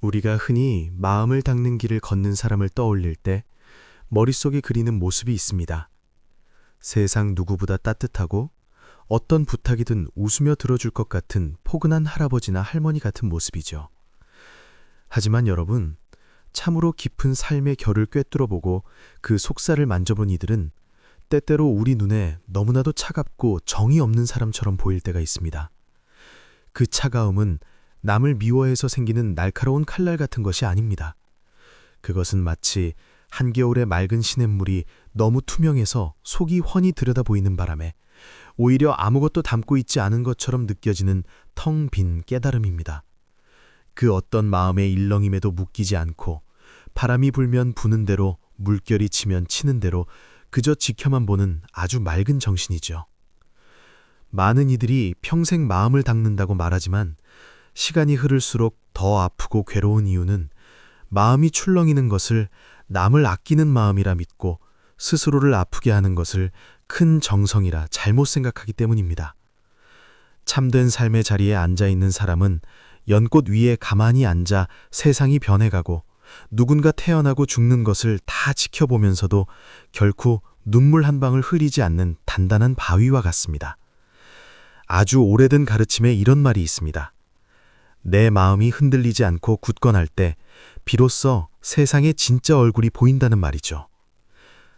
우리가 흔히 마음을 닦는 길을 걷는 사람을 떠올릴 때 머릿속에 그리는 모습이 있습니다. 세상 누구보다 따뜻하고 어떤 부탁이든 웃으며 들어줄 것 같은 포근한 할아버지나 할머니 같은 모습이죠. 하지만 여러분, 참으로 깊은 삶의 결을 꿰뚫어보고 그 속살을 만져본 이들은 때때로 우리 눈에 너무나도 차갑고 정이 없는 사람처럼 보일 때가 있습니다. 그 차가움은 남을 미워해서 생기는 날카로운 칼날 같은 것이 아닙니다. 그것은 마치 한겨울의 맑은 시냇물이 너무 투명해서 속이 훤히 들여다 보이는 바람에 오히려 아무것도 담고 있지 않은 것처럼 느껴지는 텅 빈 깨달음입니다. 그 어떤 마음의 일렁임에도 묶이지 않고 바람이 불면 부는 대로 물결이 치면 치는 대로 그저 지켜만 보는 아주 맑은 정신이죠. 많은 이들이 평생 마음을 닦는다고 말하지만 시간이 흐를수록 더 아프고 괴로운 이유는 마음이 출렁이는 것을 남을 아끼는 마음이라 믿고 스스로를 아프게 하는 것을 큰 정성이라 잘못 생각하기 때문입니다. 참된 삶의 자리에 앉아 있는 사람은 연꽃 위에 가만히 앉아 세상이 변해가고 누군가 태어나고 죽는 것을 다 지켜보면서도 결코 눈물 한 방울 흐리지 않는 단단한 바위와 같습니다. 아주 오래된 가르침에 이런 말이 있습니다. 내 마음이 흔들리지 않고 굳건할 때 비로소 세상의 진짜 얼굴이 보인다는 말이죠.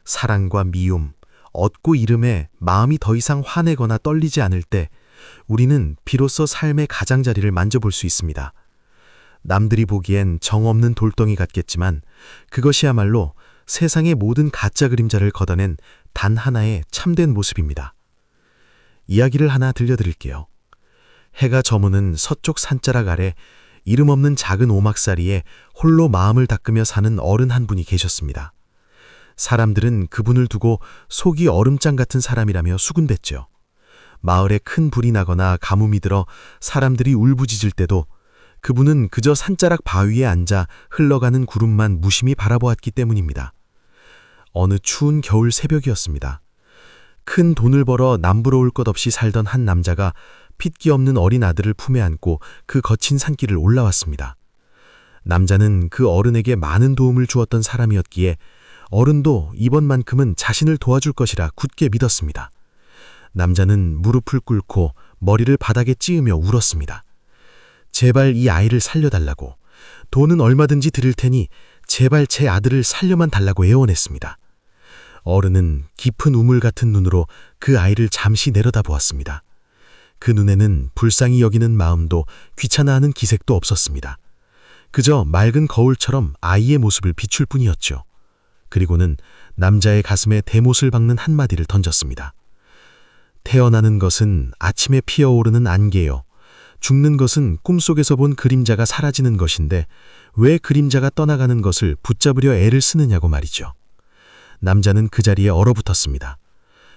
사랑과 미움, 얻고 잃음에 마음이 더 이상 화내거나 떨리지 않을 때 우리는 비로소 삶의 가장자리를 만져볼 수 있습니다. 남들이 보기엔 정없는 돌덩이 같겠지만 그것이야말로 세상의 모든 가짜 그림자를 걷어낸 단 하나의 참된 모습입니다. 이야기를 하나 들려드릴게요. 해가 저무는 서쪽 산자락 아래 이름 없는 작은 오막살이에 홀로 마음을 닦으며 사는 어른 한 분이 계셨습니다. 사람들은 그분을 두고 속이 얼음장 같은 사람이라며 수군댔죠. 마을에 큰 불이 나거나 가뭄이 들어 사람들이 울부짖을 때도 그분은 그저 산자락 바위에 앉아 흘러가는 구름만 무심히 바라보았기 때문입니다. 어느 추운 겨울 새벽이었습니다. 큰 돈을 벌어 남부러울 것 없이 살던 한 남자가 핏기 없는 어린 아들을 품에 안고 그 거친 산길을 올라왔습니다. 남자는 그 어른에게 많은 도움을 주었던 사람이었기에 어른도 이번만큼은 자신을 도와줄 것이라 굳게 믿었습니다. 남자는 무릎을 꿇고 머리를 바닥에 찌으며 울었습니다. 제발 이 아이를 살려달라고, 돈은 얼마든지 드릴 테니 제발 제 아들을 살려만 달라고 애원했습니다. 어른은 깊은 우물 같은 눈으로 그 아이를 잠시 내려다보았습니다. 그 눈에는 불쌍히 여기는 마음도 귀찮아하는 기색도 없었습니다. 그저 맑은 거울처럼 아이의 모습을 비출 뿐이었죠. 그리고는 남자의 가슴에 대못을 박는 한마디를 던졌습니다. 태어나는 것은 아침에 피어오르는 안개요. 죽는 것은 꿈속에서 본 그림자가 사라지는 것인데 왜 그림자가 떠나가는 것을 붙잡으려 애를 쓰느냐고 말이죠. 남자는 그 자리에 얼어붙었습니다.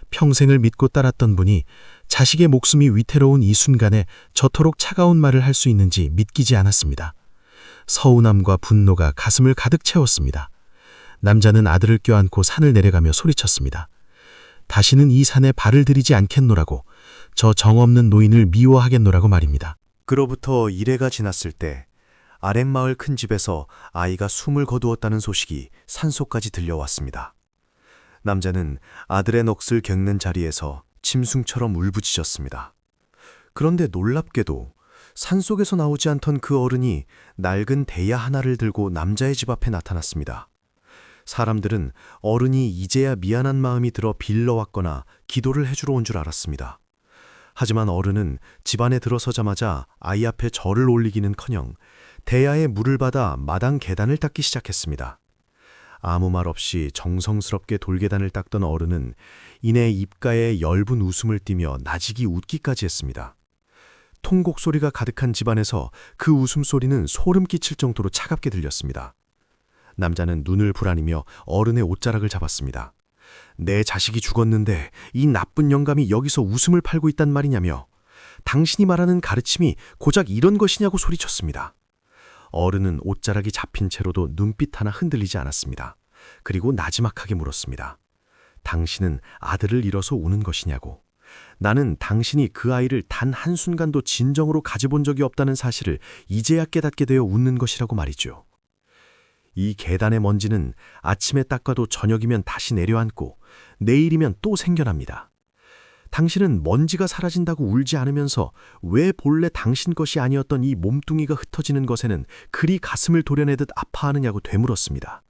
평생을 믿고 따랐던 분이 자식의 목숨이 위태로운 이 순간에 저토록 차가운 말을 할 수 있는지 믿기지 않았습니다. 서운함과 분노가 가슴을 가득 채웠습니다. 남자는 아들을 껴안고 산을 내려가며 소리쳤습니다. 다시는 이 산에 발을 들이지 않겠노라고, 저 정없는 노인을 미워하겠노라고 말입니다. 그로부터 1회가 지났을 때 아랫마을 큰 집에서 아이가 숨을 거두었다는 소식이 산속까지 들려왔습니다. 남자는 아들의 넋을 겪는 자리에서 짐승처럼 울부짖었습니다. 그런데 놀랍게도 산속에서 나오지 않던 그 어른이 낡은 대야 하나를 들고 남자의 집 앞에 나타났습니다. 사람들은 어른이 이제야 미안한 마음이 들어 빌러왔거나 기도를 해주러 온 줄 알았습니다. 하지만 어른은 집 안에 들어서자마자 아이 앞에 절을 올리기는커녕 대야에 물을 받아 마당 계단을 닦기 시작했습니다. 아무 말 없이 정성스럽게 돌계단을 닦던 어른은 이내 입가에 엷은 웃음을 띠며 나직이 웃기까지 했습니다. 통곡 소리가 가득한 집안에서 그 웃음소리는 소름 끼칠 정도로 차갑게 들렸습니다. 남자는 눈을 부라리며 어른의 옷자락을 잡았습니다. 내 자식이 죽었는데 이 나쁜 영감이 여기서 웃음을 팔고 있단 말이냐며, 당신이 말하는 가르침이 고작 이런 것이냐고 소리쳤습니다. 어른은 옷자락이 잡힌 채로도 눈빛 하나 흔들리지 않았습니다. 그리고 나지막하게 물었습니다. 당신은 아들을 잃어서 우는 것이냐고, 나는 당신이 그 아이를 단 한순간도 진정으로 가져본 적이 없다는 사실을 이제야 깨닫게 되어 웃는 것이라고 말이죠. 이 계단의 먼지는 아침에 닦아도 저녁이면 다시 내려앉고 내일이면 또 생겨납니다. 당신은 먼지가 사라진다고 울지 않으면서 왜 본래 당신 것이 아니었던 이 몸뚱이가 흩어지는 것에는 그리 가슴을 도려내듯 아파하느냐고 되물었습니다.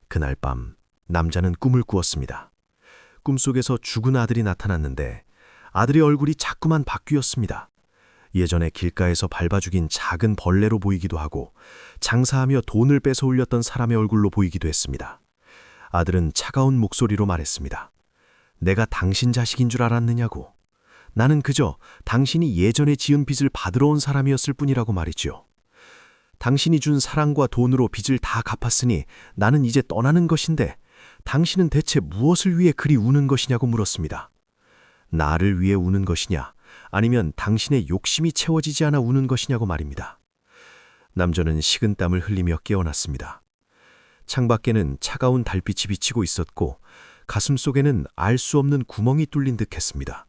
그날 밤 남자는 꿈을 꾸었습니다. 꿈속에서 죽은 아들이 나타났는데 아들의 얼굴이 자꾸만 바뀌었습니다. 예전에 길가에서 밟아 죽인 작은 벌레로 보이기도 하고 장사하며 돈을 뺏어 올렸던 사람의 얼굴로 보이기도 했습니다. 아들은 차가운 목소리로 말했습니다. 내가 당신 자식인 줄 알았느냐고. 나는 그저 당신이 예전에 지은 빚을 받으러 온 사람이었을 뿐이라고 말이죠. 당신이 준 사랑과 돈으로 빚을 다 갚았으니 나는 이제 떠나는 것인데 당신은 대체 무엇을 위해 그리 우는 것이냐고 물었습니다. 나를 위해 우는 것이냐 아니면 당신의 욕심이 채워지지 않아 우는 것이냐고 말입니다. 남자는 식은땀을 흘리며 깨어났습니다. 창밖에는 차가운 달빛이 비치고 있었고 가슴속에는 알 수 없는 구멍이 뚫린 듯했습니다.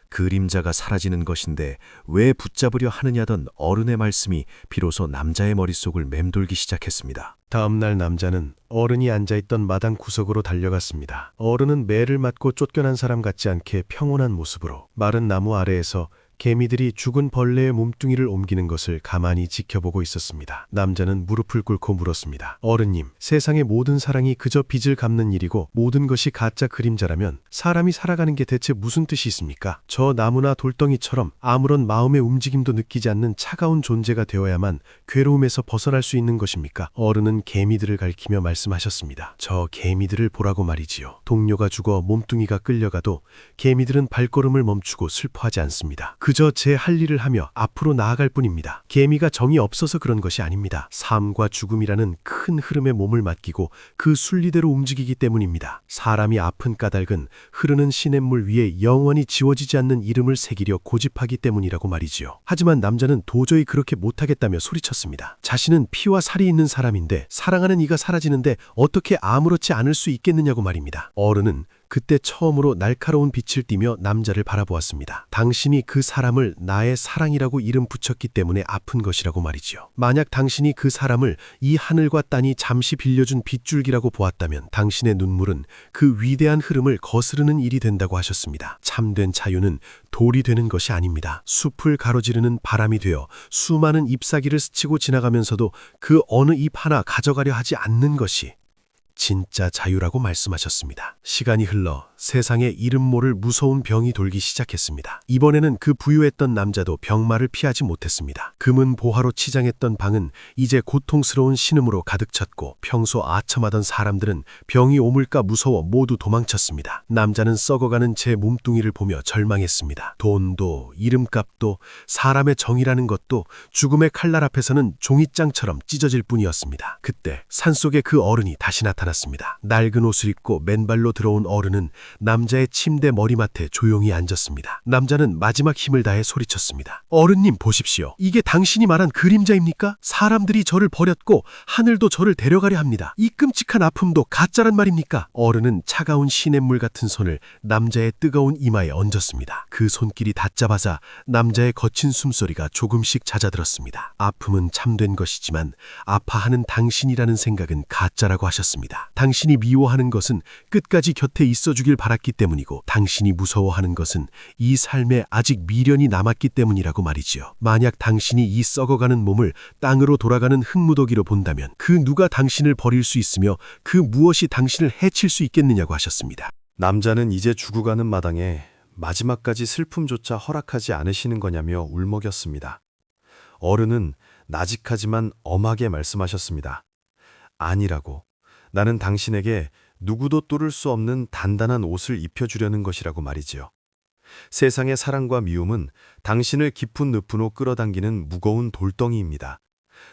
그림자가 사라지는 것인데 왜 붙잡으려 하느냐던 어른의 말씀이 비로소 남자의 머릿속을 맴돌기 시작했습니다. 다음 날 남자는 어른이 앉아있던 마당 구석으로 달려갔습니다. 어른은 매를 맞고 쫓겨난 사람 같지 않게 평온한 모습으로 마른 나무 아래에서 개미들이 죽은 벌레의 몸뚱이를 옮기는 것을 가만히 지켜보고 있었습니다. 남자는 무릎을 꿇고 물었습니다. 어른님, 세상의 모든 사랑이 그저 빚을 갚는 일이고 모든 것이 가짜 그림자라면 사람이 살아가는 게 대체 무슨 뜻이 있습니까? 저 나무나 돌덩이처럼 아무런 마음의 움직임도 느끼지 않는 차가운 존재가 되어야만 괴로움에서 벗어날 수 있는 것입니까? 어른은 개미들을 가리키며 말씀하셨습니다. 저 개미들을 보라고 말이지요. 동료가 죽어 몸뚱이가 끌려가도 개미들은 발걸음을 멈추고 슬퍼하지 않습니다. 그저 제 할 일을 하며 앞으로 나아갈 뿐입니다. 개미가 정이 없어서 그런 것이 아닙니다. 삶과 죽음이라는 큰 흐름에 몸을 맡기고 그 순리대로 움직이기 때문입니다. 사람이 아픈 까닭은 흐르는 시냇물 위에 영원히 지워지지 않는 이름을 새기려 고집하기 때문이라고 말이지요. 하지만 남자는 도저히 그렇게 못하겠다며 소리쳤습니다. 자신은 피와 살이 있는 사람인데 사랑하는 이가 사라지는데 어떻게 아무렇지 않을 수 있겠느냐고 말입니다. 어른은 그때 처음으로 날카로운 빛을 띠며 남자를 바라보았습니다. 당신이 그 사람을 나의 사랑이라고 이름 붙였기 때문에 아픈 것이라고 말이지요. 만약 당신이 그 사람을 이 하늘과 땅이 잠시 빌려준 빗줄기라고 보았다면 당신의 눈물은 그 위대한 흐름을 거스르는 일이 된다고 하셨습니다. 참된 자유는 돌이 되는 것이 아닙니다. 숲을 가로지르는 바람이 되어 수많은 잎사귀를 스치고 지나가면서도 그 어느 잎 하나 가져가려 하지 않는 것이 진짜 자유라고 말씀하셨습니다. 시간이 흘러 세상에 이름 모를 무서운 병이 돌기 시작했습니다. 이번에는 그 부유했던 남자도 병마를 피하지 못했습니다. 금은 보화로 치장했던 방은 이제 고통스러운 신음으로 가득 찼고 평소 아첨하던 사람들은 병이 오물까 무서워 모두 도망쳤습니다. 남자는 썩어가는 제 몸뚱이를 보며 절망했습니다. 돈도 이름값도 사람의 정이라는 것도 죽음의 칼날 앞에서는 종이장처럼 찢어질 뿐이었습니다. 그때 산속에 그 어른이 다시 나타났습니다. 낡은 옷을 입고 맨발로 들어온 어른은 남자의 침대 머리맡에 조용히 앉았습니다. 남자는 마지막 힘을 다해 소리쳤습니다. 어른님 보십시오. 이게 당신이 말한 그림자입니까? 사람들이 저를 버렸고 하늘도 저를 데려가려 합니다. 이 끔찍한 아픔도 가짜란 말입니까? 어른은 차가운 시냇물 같은 손을 남자의 뜨거운 이마에 얹었습니다. 그 손길이 닿자마자 남자의 거친 숨소리가 조금씩 잦아들었습니다. 아픔은 참된 것이지만 아파하는 당신이라는 생각은 가짜라고 하셨습니다. 당신이 미워하는 것은 끝까지 곁에 있어주길 바랐기 때문이고 당신이 무서워하는 것은 이 삶에 아직 미련이 남았기 때문이라고 말이지요. 만약 당신이 이 썩어가는 몸을 땅으로 돌아가는 흙무더기로 본다면 그 누가 당신을 버릴 수 있으며 그 무엇이 당신을 해칠 수 있겠느냐고 하셨습니다. 남자는 이제 죽어가는 마당에 마지막까지 슬픔조차 허락하지 않으시는 거냐며 울먹였습니다. 어른은 나직하지만 엄하게 말씀하셨습니다. 아니라고. 나는 당신에게 누구도 뚫을 수 없는 단단한 옷을 입혀주려는 것이라고 말이지요. 세상의 사랑과 미움은 당신을 깊은 늪으로 끌어당기는 무거운 돌덩이입니다.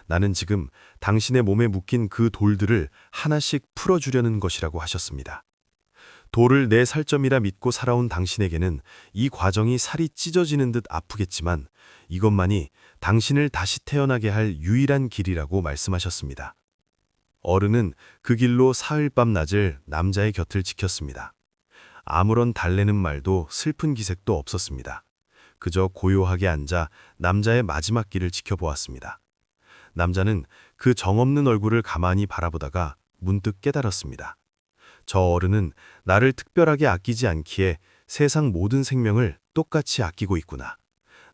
나는 지금 당신의 몸에 묶인 그 돌들을 하나씩 풀어주려는 것이라고 하셨습니다. 돌을 내 살점이라 믿고 살아온 당신에게는 이 과정이 살이 찢어지는 듯 아프겠지만 이것만이 당신을 다시 태어나게 할 유일한 길이라고 말씀하셨습니다. 어른은 그 길로 사흘 밤낮을 남자의 곁을 지켰습니다. 아무런 달래는 말도 슬픈 기색도 없었습니다. 그저 고요하게 앉아 남자의 마지막 길을 지켜보았습니다. 남자는 그 정없는 얼굴을 가만히 바라보다가 문득 깨달았습니다. 저 어른은 나를 특별하게 아끼지 않기에 세상 모든 생명을 똑같이 아끼고 있구나.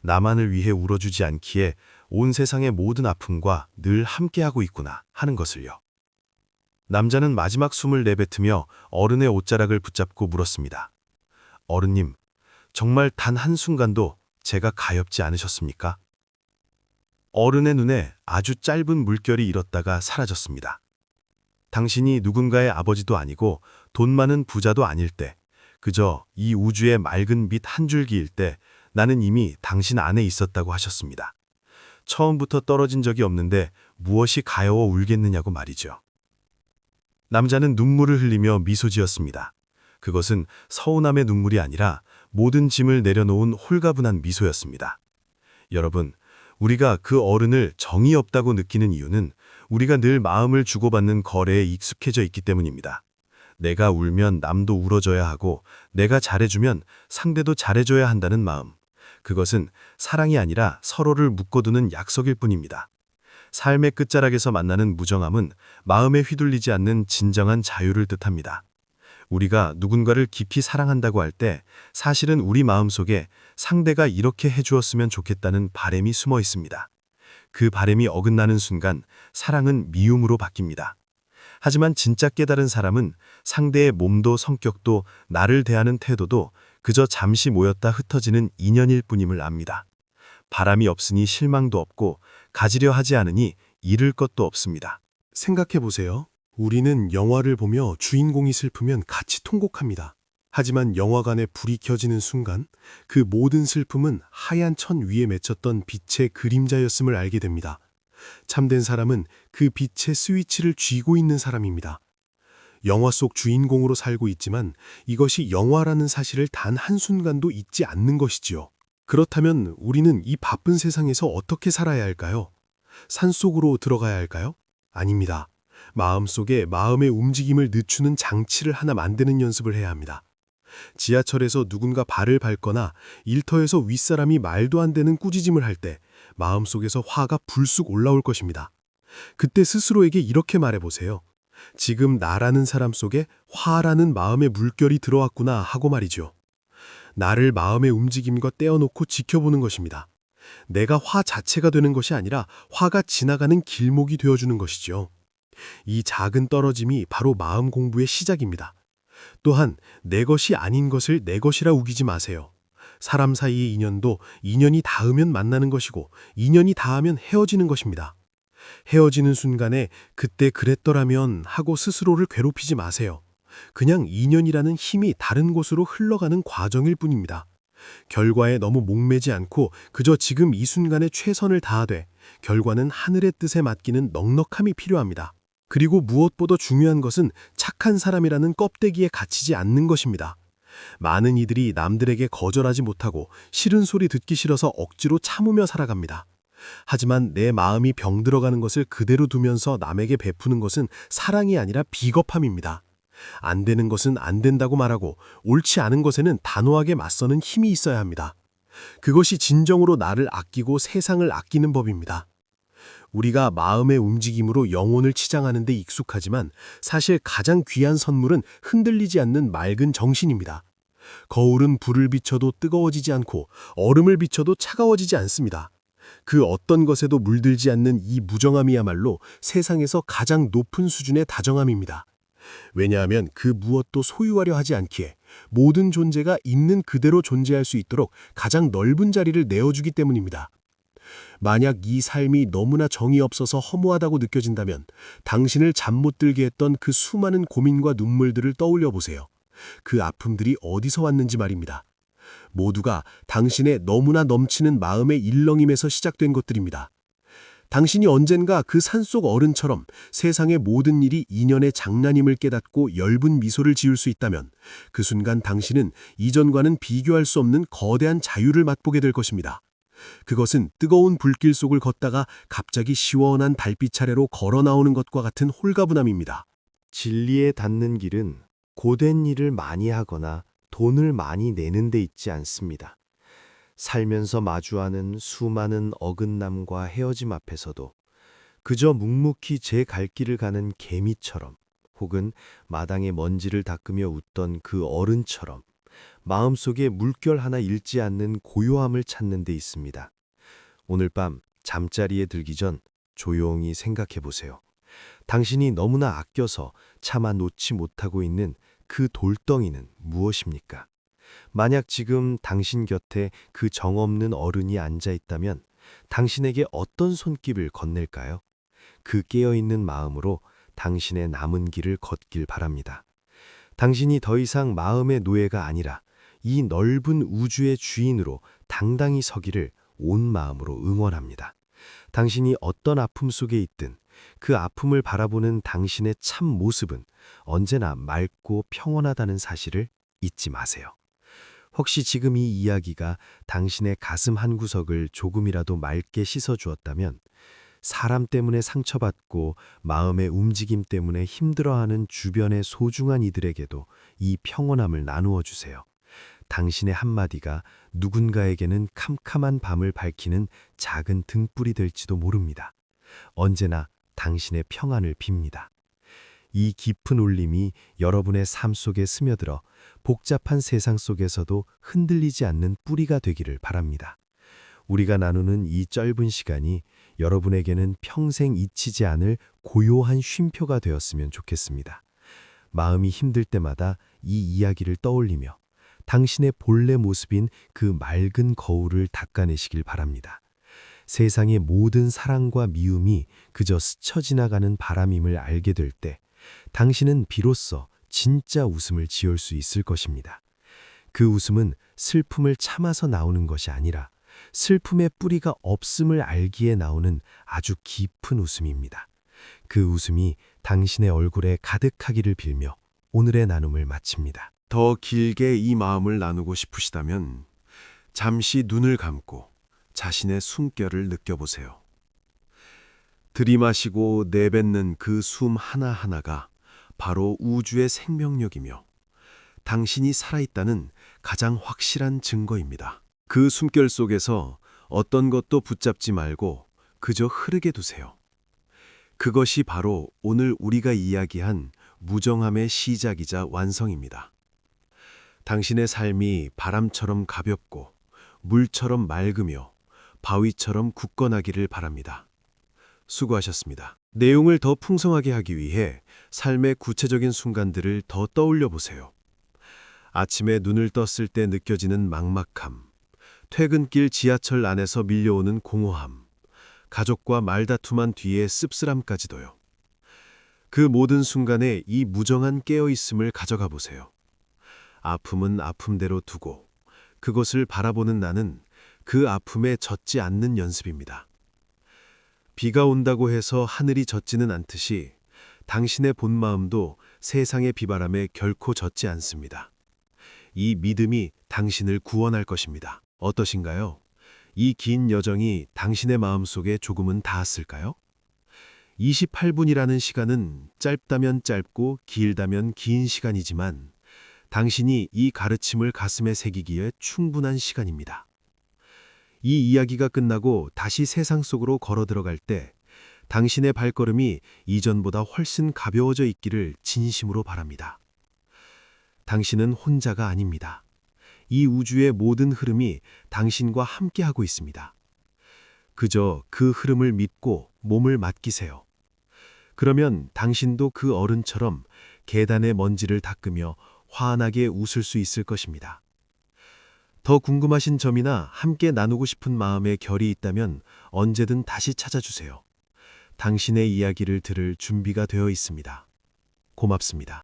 나만을 위해 울어주지 않기에 온 세상의 모든 아픔과 늘 함께하고 있구나 하는 것을요. 남자는 마지막 숨을 내뱉으며 어른의 옷자락을 붙잡고 물었습니다. 어른님, 정말 단 한순간도 제가 가엾지 않으셨습니까? 어른의 눈에 아주 짧은 물결이 일었다가 사라졌습니다. 당신이 누군가의 아버지도 아니고 돈 많은 부자도 아닐 때, 그저 이 우주의 맑은 빛 한 줄기일 때 나는 이미 당신 안에 있었다고 하셨습니다. 처음부터 떨어진 적이 없는데 무엇이 가여워 울겠느냐고 말이죠. 남자는 눈물을 흘리며 미소 지었습니다. 그것은 서운함의 눈물이 아니라 모든 짐을 내려놓은 홀가분한 미소였습니다. 여러분, 우리가 그 어른을 정이 없다고 느끼는 이유는 우리가 늘 마음을 주고받는 거래에 익숙해져 있기 때문입니다. 내가 울면 남도 울어줘야 하고 내가 잘해주면 상대도 잘해줘야 한다는 마음. 그것은 사랑이 아니라 서로를 묶어두는 약속일 뿐입니다. 삶의 끝자락에서 만나는 무정함은 마음에 휘둘리지 않는 진정한 자유를 뜻합니다. 우리가 누군가를 깊이 사랑한다고 할 때 사실은 우리 마음속에 상대가 이렇게 해주었으면 좋겠다는 바람이 숨어 있습니다. 그 바람이 어긋나는 순간 사랑은 미움으로 바뀝니다. 하지만 진짜 깨달은 사람은 상대의 몸도 성격도 나를 대하는 태도도 그저 잠시 모였다 흩어지는 인연일 뿐임을 압니다. 바람이 없으니 실망도 없고 가지려 하지 않으니 잃을 것도 없습니다. 생각해 보세요. 우리는 영화를 보며 주인공이 슬프면 같이 통곡합니다. 하지만 영화관에 불이 켜지는 순간 그 모든 슬픔은 하얀 천 위에 맺혔던 빛의 그림자였음을 알게 됩니다. 참된 사람은 그 빛의 스위치를 쥐고 있는 사람입니다. 영화 속 주인공으로 살고 있지만 이것이 영화라는 사실을 단 한순간도 잊지 않는 것이지요. 그렇다면 우리는 이 바쁜 세상에서 어떻게 살아야 할까요? 산속으로 들어가야 할까요? 아닙니다. 마음속에 마음의 움직임을 늦추는 장치를 하나 만드는 연습을 해야 합니다. 지하철에서 누군가 발을 밟거나 일터에서 윗사람이 말도 안 되는 꾸짖음을 할 때 마음속에서 화가 불쑥 올라올 것입니다. 그때 스스로에게 이렇게 말해보세요. 지금 나라는 사람 속에 화라는 마음의 물결이 들어왔구나 하고 말이죠. 나를 마음의 움직임과 떼어놓고 지켜보는 것입니다. 내가 화 자체가 되는 것이 아니라 화가 지나가는 길목이 되어주는 것이죠. 이 작은 떨어짐이 바로 마음 공부의 시작입니다. 또한 내 것이 아닌 것을 내 것이라 우기지 마세요. 사람 사이의 인연도 인연이 닿으면 만나는 것이고 인연이 닿으면 헤어지는 것입니다. 헤어지는 순간에 그때 그랬더라면 하고 스스로를 괴롭히지 마세요. 그냥 인연이라는 힘이 다른 곳으로 흘러가는 과정일 뿐입니다. 결과에 너무 목매지 않고 그저 지금 이 순간에 최선을 다하되 결과는 하늘의 뜻에 맡기는 넉넉함이 필요합니다. 그리고 무엇보다 중요한 것은 착한 사람이라는 껍데기에 갇히지 않는 것입니다. 많은 이들이 남들에게 거절하지 못하고 싫은 소리 듣기 싫어서 억지로 참으며 살아갑니다. 하지만 내 마음이 병들어가는 것을 그대로 두면서 남에게 베푸는 것은 사랑이 아니라 비겁함입니다. 안 되는 것은 안 된다고 말하고 옳지 않은 것에는 단호하게 맞서는 힘이 있어야 합니다. 그것이 진정으로 나를 아끼고 세상을 아끼는 법입니다. 우리가 마음의 움직임으로 영혼을 치장하는 데 익숙하지만 사실 가장 귀한 선물은 흔들리지 않는 맑은 정신입니다. 거울은 불을 비춰도 뜨거워지지 않고 얼음을 비춰도 차가워지지 않습니다. 그 어떤 것에도 물들지 않는 이 무정함이야말로 세상에서 가장 높은 수준의 다정함입니다. 왜냐하면 그 무엇도 소유하려 하지 않기에 모든 존재가 있는 그대로 존재할 수 있도록 가장 넓은 자리를 내어주기 때문입니다. 만약 이 삶이 너무나 정이 없어서 허무하다고 느껴진다면 당신을 잠 못 들게 했던 그 수많은 고민과 눈물들을 떠올려 보세요. 그 아픔들이 어디서 왔는지 말입니다. 모두가 당신의 너무나 넘치는 마음의 일렁임에서 시작된 것들입니다. 당신이 언젠가 그 산속 어른처럼 세상의 모든 일이 인연의 장난임을 깨닫고 엷은 미소를 지을 수 있다면 그 순간 당신은 이전과는 비교할 수 없는 거대한 자유를 맛보게 될 것입니다. 그것은 뜨거운 불길 속을 걷다가 갑자기 시원한 달빛 아래로 걸어 나오는 것과 같은 홀가분함입니다. 진리에 닿는 길은 고된 일을 많이 하거나 돈을 많이 내는 데 있지 않습니다. 살면서 마주하는 수많은 어긋남과 헤어짐 앞에서도 그저 묵묵히 제 갈 길을 가는 개미처럼 혹은 마당에 먼지를 닦으며 웃던 그 어른처럼 마음속에 물결 하나 잃지 않는 고요함을 찾는 데 있습니다. 오늘 밤 잠자리에 들기 전 조용히 생각해 보세요. 당신이 너무나 아껴서 차마 놓지 못하고 있는 그 돌덩이는 무엇입니까? 만약 지금 당신 곁에 그 정없는 어른이 앉아 있다면 당신에게 어떤 손길을 건넬까요? 그 깨어있는 마음으로 당신의 남은 길을 걷길 바랍니다. 당신이 더 이상 마음의 노예가 아니라 이 넓은 우주의 주인으로 당당히 서기를 온 마음으로 응원합니다. 당신이 어떤 아픔 속에 있든 그 아픔을 바라보는 당신의 참 모습은 언제나 맑고 평온하다는 사실을 잊지 마세요. 혹시 지금 이 이야기가 당신의 가슴 한구석을 조금이라도 맑게 씻어주었다면 사람 때문에 상처받고 마음의 움직임 때문에 힘들어하는 주변의 소중한 이들에게도 이 평온함을 나누어 주세요. 당신의 한마디가 누군가에게는 캄캄한 밤을 밝히는 작은 등불이 될지도 모릅니다. 언제나 당신의 평안을 빕니다. 이 깊은 울림이 여러분의 삶 속에 스며들어 복잡한 세상 속에서도 흔들리지 않는 뿌리가 되기를 바랍니다. 우리가 나누는 이 짧은 시간이 여러분에게는 평생 잊히지 않을 고요한 쉼표가 되었으면 좋겠습니다. 마음이 힘들 때마다 이 이야기를 떠올리며 당신의 본래 모습인 그 맑은 거울을 닦아내시길 바랍니다. 세상의 모든 사랑과 미움이 그저 스쳐 지나가는 바람임을 알게 될 때 당신은 비로소 진짜 웃음을 지을 수 있을 것입니다. 그 웃음은 슬픔을 참아서 나오는 것이 아니라 슬픔의 뿌리가 없음을 알기에 나오는 아주 깊은 웃음입니다. 그 웃음이 당신의 얼굴에 가득하기를 빌며 오늘의 나눔을 마칩니다. 더 길게 이 마음을 나누고 싶으시다면 잠시 눈을 감고 자신의 숨결을 느껴보세요. 들이마시고 내뱉는 그 숨 하나하나가 바로 우주의 생명력이며 당신이 살아있다는 가장 확실한 증거입니다. 그 숨결 속에서 어떤 것도 붙잡지 말고 그저 흐르게 두세요. 그것이 바로 오늘 우리가 이야기한 무정함의 시작이자 완성입니다. 당신의 삶이 바람처럼 가볍고 물처럼 맑으며 바위처럼 굳건하기를 바랍니다. 수고하셨습니다. 내용을 더 풍성하게 하기 위해 삶의 구체적인 순간들을 더 떠올려 보세요. 아침에 눈을 떴을 때 느껴지는 막막함, 퇴근길 지하철 안에서 밀려오는 공허함, 가족과 말다툼한 뒤의 씁쓸함까지도요. 그 모든 순간에 이 무정한 깨어있음을 가져가 보세요. 아픔은 아픔대로 두고 그것을 바라보는 나는 그 아픔에 젖지 않는 연습입니다. 비가 온다고 해서 하늘이 젖지는 않듯이 당신의 본 마음도 세상의 비바람에 결코 젖지 않습니다. 이 믿음이 당신을 구원할 것입니다. 어떠신가요? 이 긴 여정이 당신의 마음속에 조금은 닿았을까요? 28분이라는 시간은 짧다면 짧고 길다면 긴 시간이지만 당신이 이 가르침을 가슴에 새기기에 충분한 시간입니다. 이 이야기가 끝나고 다시 세상 속으로 걸어 들어갈 때 당신의 발걸음이 이전보다 훨씬 가벼워져 있기를 진심으로 바랍니다. 당신은 혼자가 아닙니다. 이 우주의 모든 흐름이 당신과 함께하고 있습니다. 그저 그 흐름을 믿고 몸을 맡기세요. 그러면 당신도 그 어른처럼 계단의 먼지를 닦으며 환하게 웃을 수 있을 것입니다. 더 궁금하신 점이나 함께 나누고 싶은 마음의 결이 있다면 언제든 다시 찾아주세요. 당신의 이야기를 들을 준비가 되어 있습니다. 고맙습니다.